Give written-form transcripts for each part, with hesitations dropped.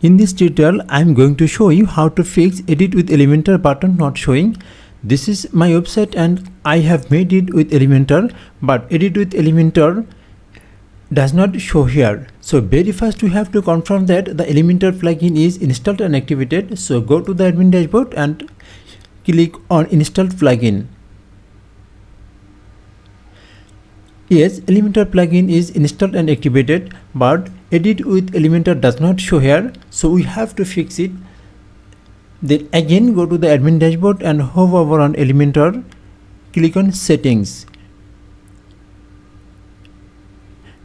In this tutorial, I am going to show you how to fix Edit with Elementor button not showing. This is my website and I have made it with Elementor, but Edit with Elementor does not show here. So very first we have to confirm that the Elementor plugin is installed and activated. So go to the admin dashboard and click on installed plugin. Yes, Elementor plugin is installed and activated, but Edit with Elementor does not show here, so we have to fix it. Then again go to the admin dashboard and hover over on Elementor, click on settings.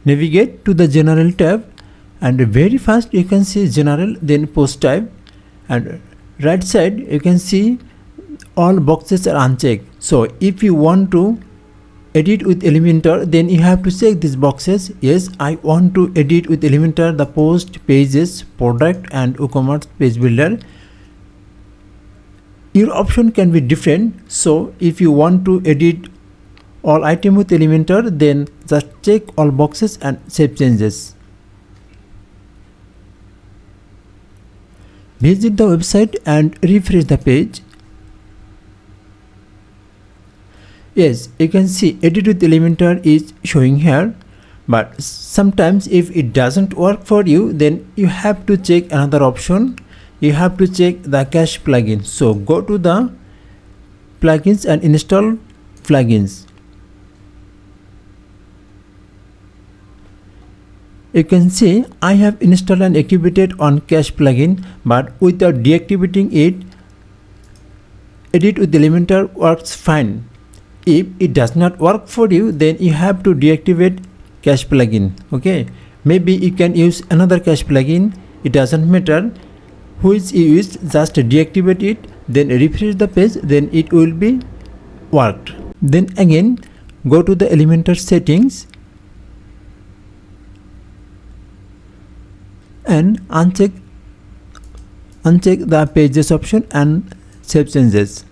Navigate to the general tab and very first you can see general, then post type, and right side you can see all boxes are unchecked. So if you want to edit with Elementor, then you have to check these boxes. Yes, I want to edit with Elementor the post, pages, product and WooCommerce page builder. Your option can be different. So if you want to edit all item with Elementor, then just check all boxes and save changes. Visit the website and refresh the page. Yes, you can see Edit with Elementor is showing here, but sometimes if it doesn't work for you, then you have to check another option. You have to check the cache plugin. So go to the plugins and install plugins. You can see I have installed and activated on cache plugin, but without deactivating it, Edit with Elementor works fine. If it does not work for you, then you have to deactivate cache plugin. Okay, maybe you can use another cache plugin. It doesn't matter which you use, just deactivate it, then refresh the page, then it will be worked. Then again go to the Elementor settings and uncheck the pages option and save changes.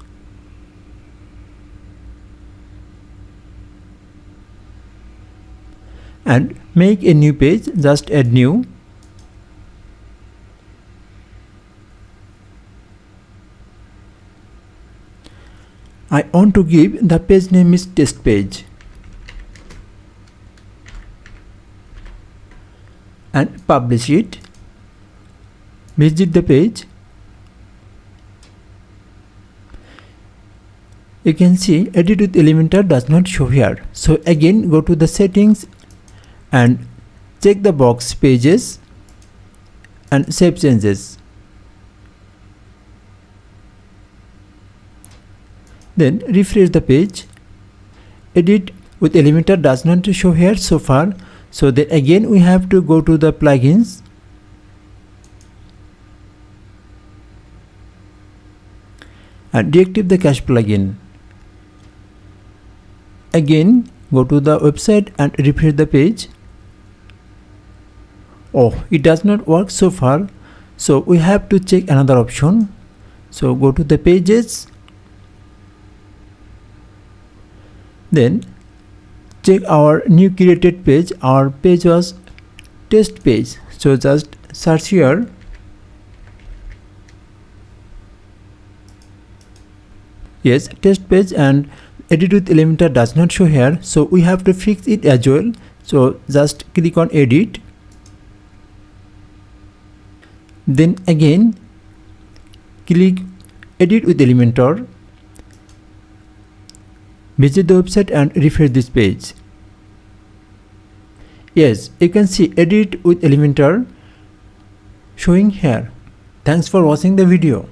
And make a new page, just add new. I want to give the page name is test page. And publish it. Visit the page. You can see Edit with Elementor does not show here. So again go to the settings and check the box pages and save changes. Then refresh the page. Edit with Elementor does not show here so far. So then again we have to go to the plugins and deactivate the cache plugin. Again go to the website and refresh the page. Oh, it does not work so far, so we have to check another option. So go to the pages, then check our new created page. Our page was test page, so just search here. Yes, test page, and Edit with Elementor does not show here, so we have to fix it as well. So just click on edit. Then again click Edit with Elementor. Visit the website and refresh this page. Yes, you can see Edit with Elementor showing here. Thanks for watching the video.